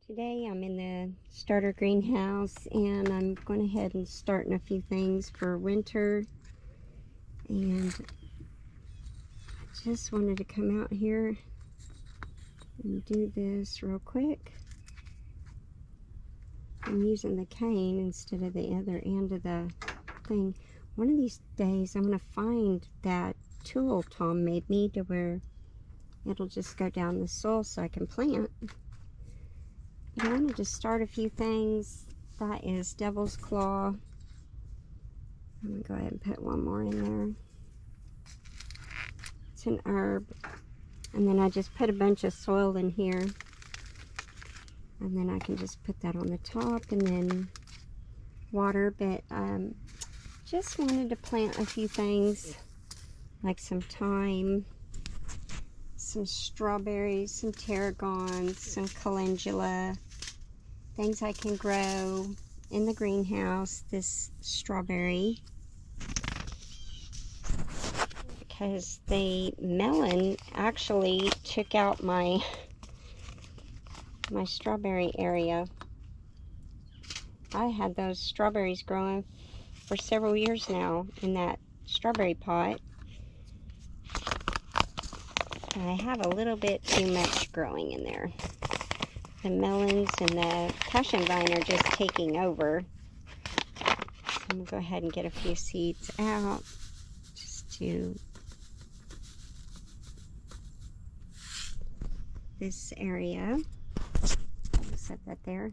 Today I'm in the starter greenhouse and I'm going ahead and starting a few things for winter, and I just wanted to come out here and do this real quick. I'm using the cane instead of the other end of the thing. One of these days I'm going to find that tool Tom made me to where it'll just go down the soil so I can plant. I want to just start a few things. That is Devil's Claw. I'm going to go ahead and put one more in there. It's an herb. And then I just put a bunch of soil in here. And then I can just put that on the top and then water. But just wanted to plant a few things like some thyme, some strawberries, some tarragons, some calendula, things I can grow in the greenhouse. This strawberry, because the melon actually took out my strawberry area. I had those strawberries growing for several years now in that strawberry pot. I have a little bit too much growing in there. The melons and the passion vine are just taking over. So I'm going to go ahead and get a few seeds out just to this area. I'll set that there.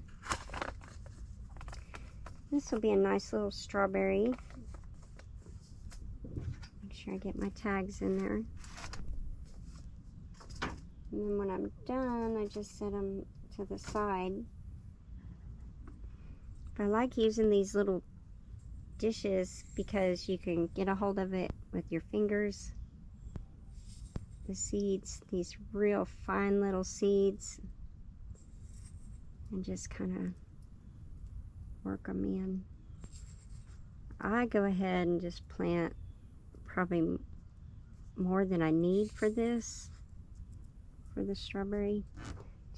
This will be a nice little strawberry. Make sure I get my tags in there. And then when I'm done, I just set them to the side. I like using these little dishes because you can get a hold of it with your fingers. The seeds, these real fine little seeds, and just kind of work them in. I go ahead and just plant probably more than I need for this, for the strawberry,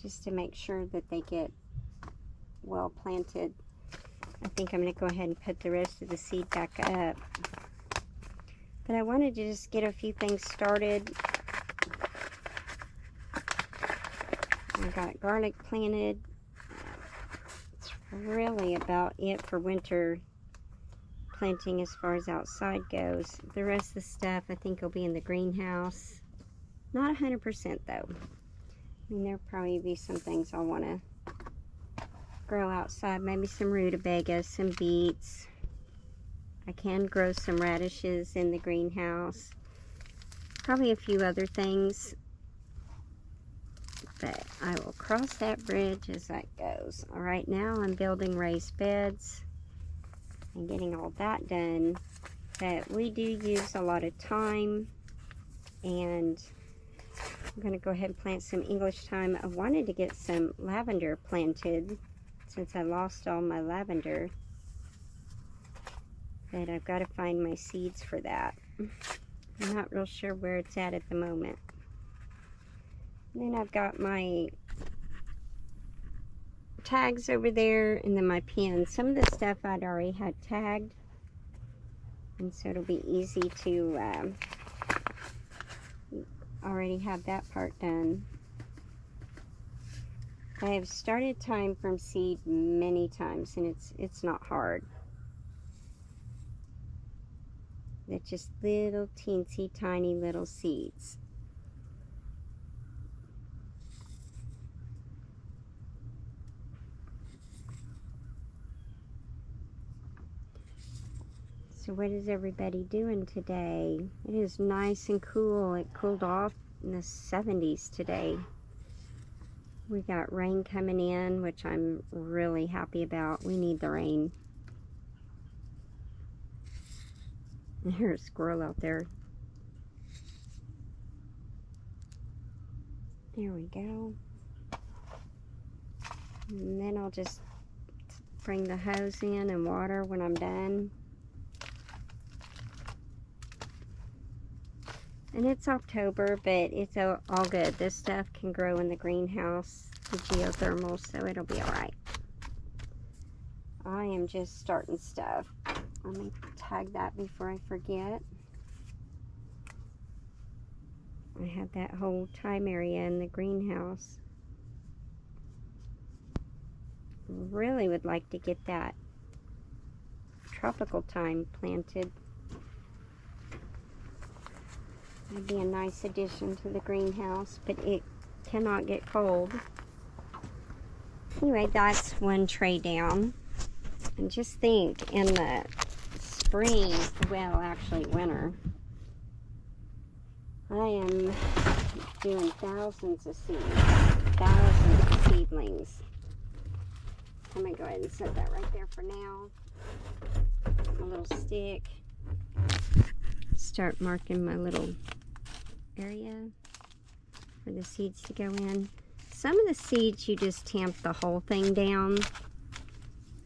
just to make sure that they get well planted. I think I'm going to go ahead and put the rest of the seed back up. But I wanted to just get a few things started. I got garlic planted. It's really about it for winter planting as far as outside goes. The rest of the stuff I think will be in the greenhouse. Not 100% though. I mean, there'll probably be some things I'll want to grow outside. Maybe some rutabaga, some beets. I can grow some radishes in the greenhouse. Probably a few other things. But I will cross that bridge as that goes. Right now I'm building raised beds and getting all that done. But we do use a lot of thyme, and I'm going to go ahead and plant some English thyme. I wanted to get some lavender planted since I lost all my lavender. But I've got to find my seeds for that. I'm not real sure where it's at the moment. And then I've got my tags over there, and then my pins. Some of the stuff I'd already had tagged, and so it'll be easy to already have that part done. I have started thyme from seed many times, and it's not hard. They're just little teensy tiny little seeds. So what is everybody doing today? It is nice and cool. It cooled off in the 70s today. We got rain coming in, which I'm really happy about. We need the rain. There's a squirrel out there. There we go. And then I'll just bring the hose in and water when I'm done. And it's October, but it's all good. This stuff can grow in the greenhouse. the geothermal, so it'll be alright. I am just starting stuff. Let me tag that before I forget. I have that whole thyme area in the greenhouse. Really would like to get that tropical thyme planted. That'd be a nice addition to the greenhouse, but it cannot get cold. Anyway, that's one tray down. And just think, in the spring, well, actually winter, I am doing thousands of seeds, thousands of seedlings. I'm going to go ahead and set that right there for now. A little stick. Start marking my little area for the seeds to go in. Some of the seeds you just tamp the whole thing down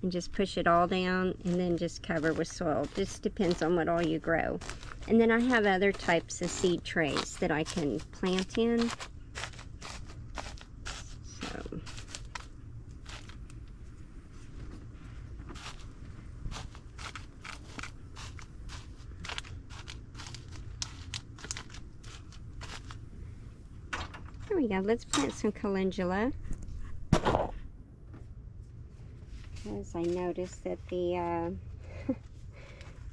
and just push it all down and then just cover with soil. Just depends on what all you grow. And then I have other types of seed trays that I can plant in. So there we go. Let's plant some calendula. Because I noticed that the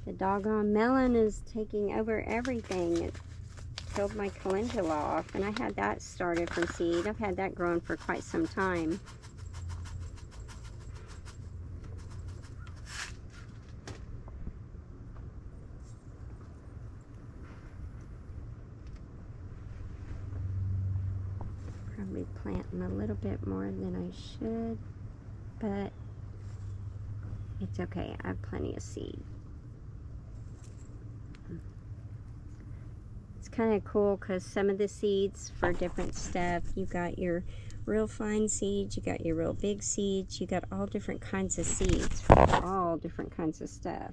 the doggone melon is taking over everything. It killed my calendula off, and I had that started from seed. I've had that growing for quite some time. Probably planting a little bit more than I should, but it's okay. I have plenty of seed. It's kind of cool because some of the seeds for different stuff, you got your real fine seeds, you got your real big seeds, you got all different kinds of seeds for all different kinds of stuff.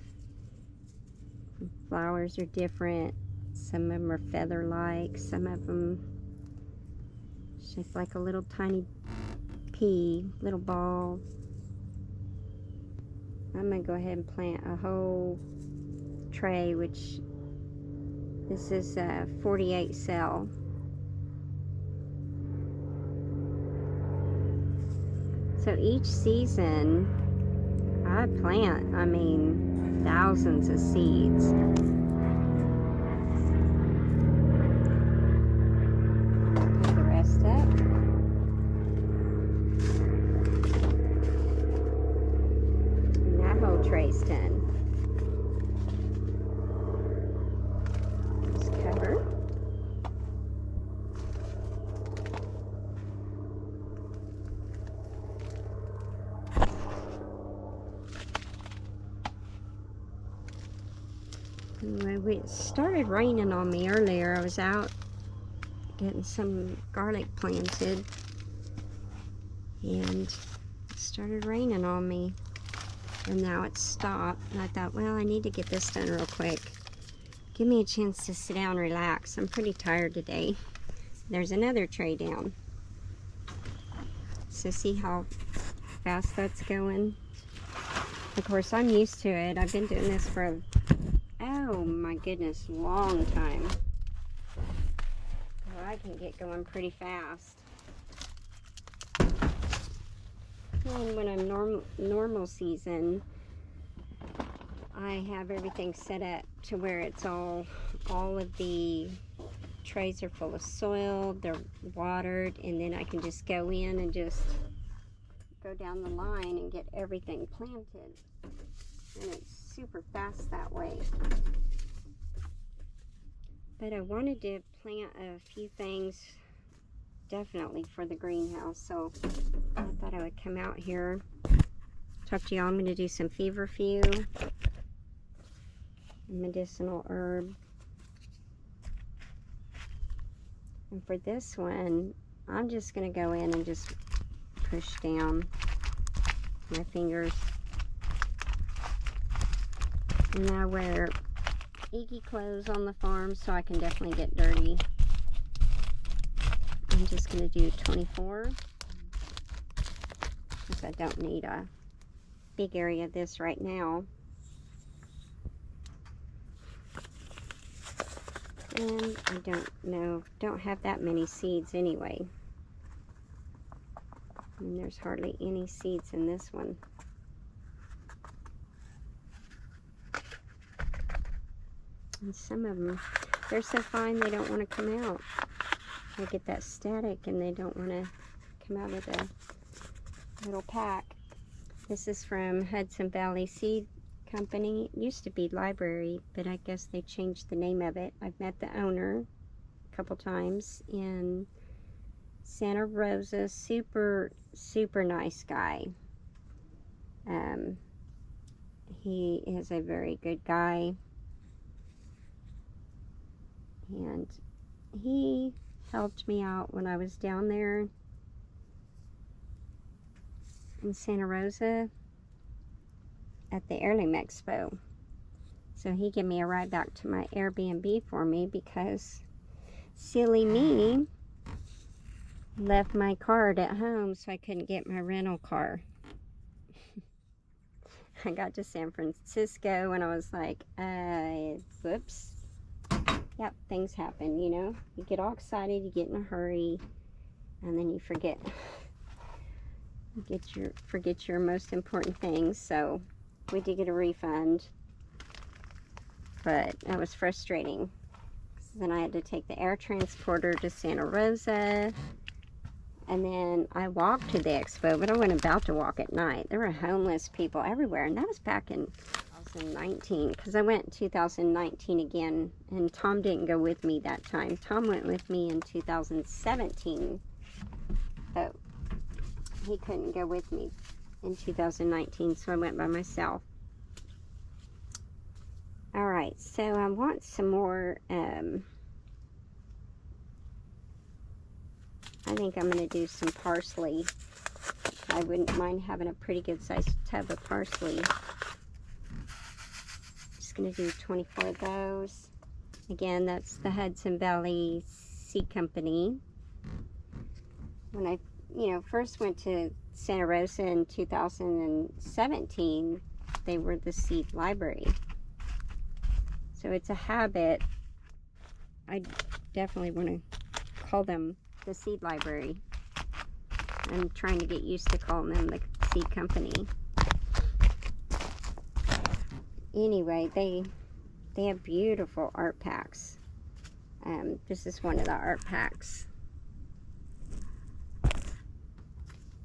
Flowers are different. Some of them are feather-like, some of them shaped like a little tiny pea, little ball. I'm going to go ahead and plant a whole tray, which this is a 48 cell. So each season I plant, I mean, thousands of seeds. Put the rest up. And that whole tray's done. Just cover. Anyway, it started raining on me earlier. I was out getting some garlic planted, and it started raining on me, and now it's stopped. And I thought, well, I need to get this done real quick. Give me a chance to sit down and relax. I'm pretty tired today. There's another tray down. So see how fast that's going? Of course, I'm used to it. I've been doing this for, oh my goodness, long time. Well, I can get going pretty fast. And when I'm normal season, I have everything set up to where it's all of the trays are full of soil, they're watered, and then I can just go in and just go down the line and get everything planted. And it's super fast that way. But I wanted to plant a few things definitely for the greenhouse, so I thought I would come out here, talk to y'all. I'm going to do some feverfew, medicinal herb. And for this one, I'm just going to go in and just push down my fingers. And I wear Iggy clothes on the farm, so I can definitely get dirty. I'm just going to do 24. because I don't need a big area of this right now. And I don't have that many seeds anyway. And there's hardly any seeds in this one. And some of them, they're so fine they don't want to come out. They get that static and they don't want to come out of the little pack. This is from Hudson Valley Seed Company. It used to be Library, but I guess they changed the name of it. I've met the owner a couple times in Santa Rosa. Super, super nice guy. He is a very good guy. And he helped me out when I was down there in Santa Rosa at the Heirloom Expo. So he gave me a ride back to my Airbnb for me because silly me left my card at home, so I couldn't get my rental car. I got to San Francisco and I was like, whoops. Yep, things happen, you know. You get all excited, you get in a hurry, and then you forget. Forget your most important things. So we did get a refund, but that was frustrating. So then I had to take the air transporter to Santa Rosa, and then I walked to the expo, but I wasn't about to walk at night. There were homeless people everywhere, and that was back in 2019, because I went in 2019 again, and Tom didn't go with me that time. Tom went with me in 2017, but he couldn't go with me in 2019, so I went by myself. Alright, so I want some more, I think I'm going to do some parsley. I wouldn't mind having a pretty good sized tub of parsley. Just going to do 24 of those. Again, that's the Hudson Valley Seed Company. When I, first went to Santa Rosa in 2017, they were the seed library. So it's a habit. I definitely want to call them the seed library. I'm trying to get used to calling them the seed company. Anyway, they have beautiful art packs. This is one of the art packs.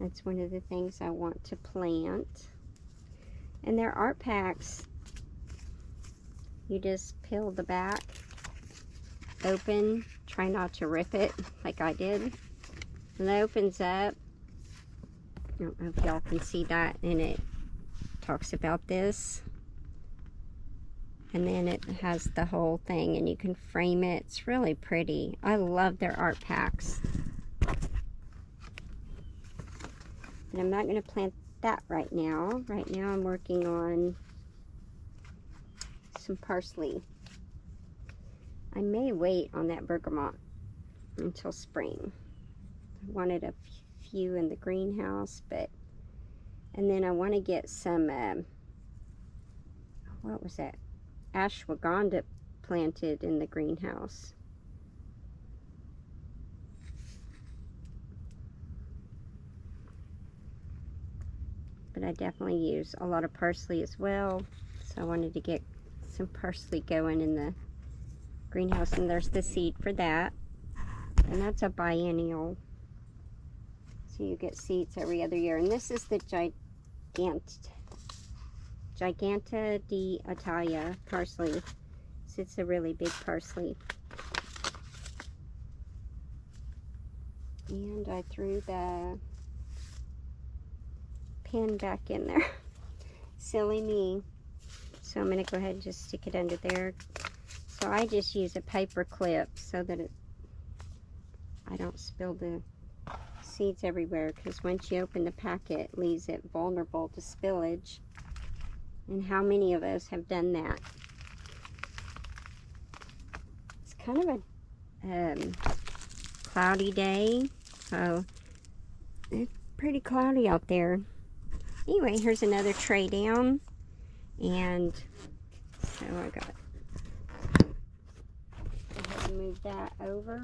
That's one of the things I want to plant. And their art packs, you just peel the back open, try not to rip it like I did. And it opens up. I don't know if y'all can see that, and it talks about this. And then it has the whole thing, and you can frame it. It's really pretty. I love their art packs. But I'm not going to plant that right now. Right now I'm working on some parsley. I may wait on that bergamot until spring. I wanted a few in the greenhouse, and then I want to get some, what was that? Ashwagandha planted in the greenhouse. But I definitely use a lot of parsley as well, so I wanted to get some parsley going in the greenhouse, and there's the seed for that, and that's a biennial, so you get seeds every other year. And this is the Giganta d'Italia parsley. So it's a really big parsley. And I threw the pin back in there. Silly me. So I'm going to go ahead and just stick it under there. So I just use a paper clip so that I don't spill the seeds everywhere, because once you open the packet, it leaves it vulnerable to spillage. And how many of us have done that? It's kind of a cloudy day, so it's pretty cloudy out there. Anyway, here's another tray down. And so I got, go ahead and move that over.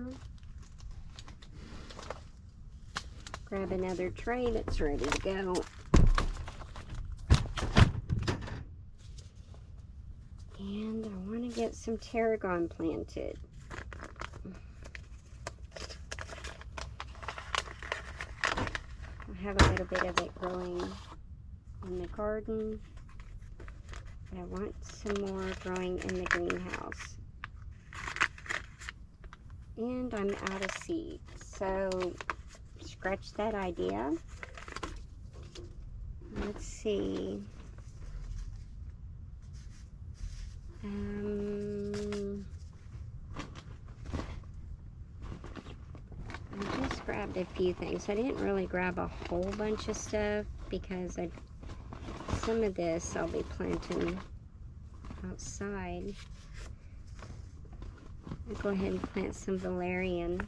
Grab another tray that's ready to go. And I want to get some tarragon planted. I have a little bit of it growing in the garden. But I want some more growing in the greenhouse. And I'm out of seed. So scratch that idea. Let's see. I just grabbed a few things. I didn't really grab a whole bunch of stuff because some of this I'll be planting outside. I'll go ahead and plant some valerian.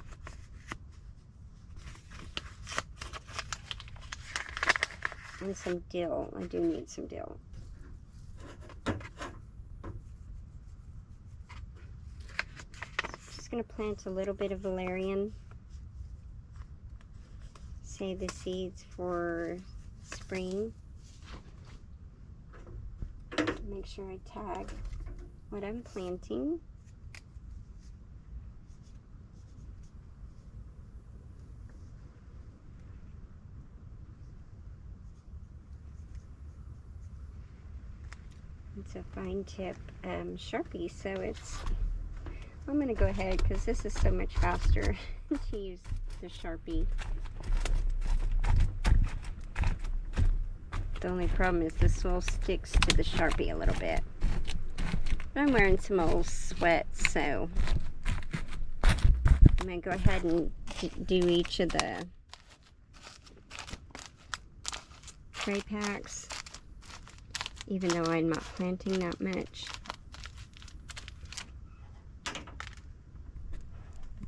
And some dill. I do need some dill. Just going to plant a little bit of valerian. Save the seeds for spring. Make sure I tag what I'm planting. It's a fine tip Sharpie, so I'm going to go ahead because this is so much faster to use the Sharpie. The only problem is the soil sticks to the Sharpie a little bit. But I'm wearing some old sweats, so I'm going to go ahead and do each of the tray packs, even though I'm not planting that much.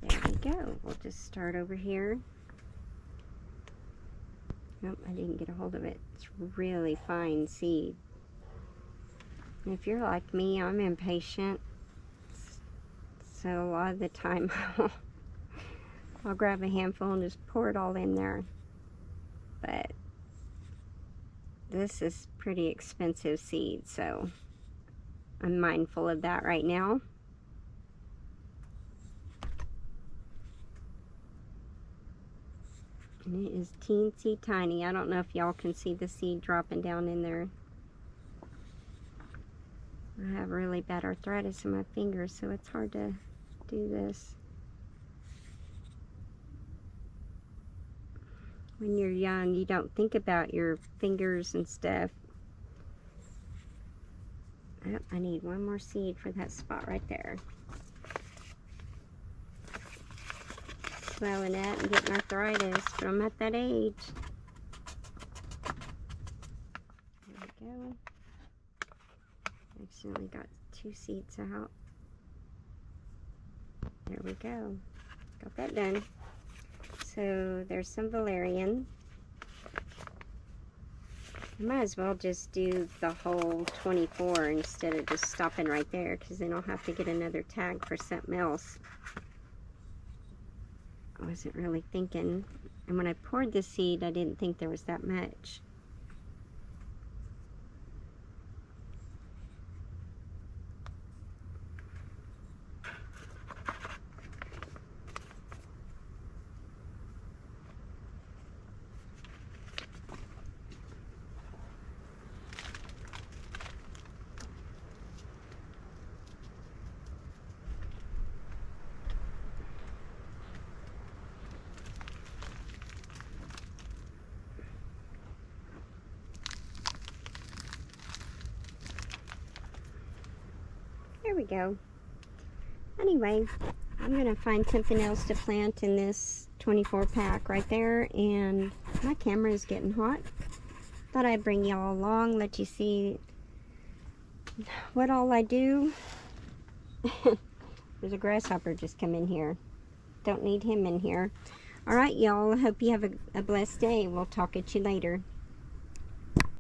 There we go. We'll just start over here. Nope, I didn't get a hold of it. It's really fine seed. And if you're like me, I'm impatient. So a lot of the time I'll grab a handful and just pour it all in there. But this is pretty expensive seed, so I'm mindful of that right now. And it is teensy tiny. I don't know if y'all can see the seed dropping down in there. I have really bad arthritis in my fingers, so it's hard to do this. When you're young, you don't think about your fingers and stuff. Oh, I need one more seed for that spot right there. Swelling up and getting arthritis, but I'm at that age. There we go. Accidentally got 2 seeds out. There we go. Got that done. So there's some valerian. I might as well just do the whole 24 instead of just stopping right there, because then I'll have to get another tag for something else. I wasn't really thinking. And when I poured the seed, I didn't think there was that much. There we go. Anyway, I'm going to find something else to plant in this 24 pack right there, and my camera is getting hot. Thought I'd bring y'all along, let you see what all I do. There's a grasshopper just come in here. Don't need him in here. Alright y'all, I hope you have a blessed day. We'll talk at you later.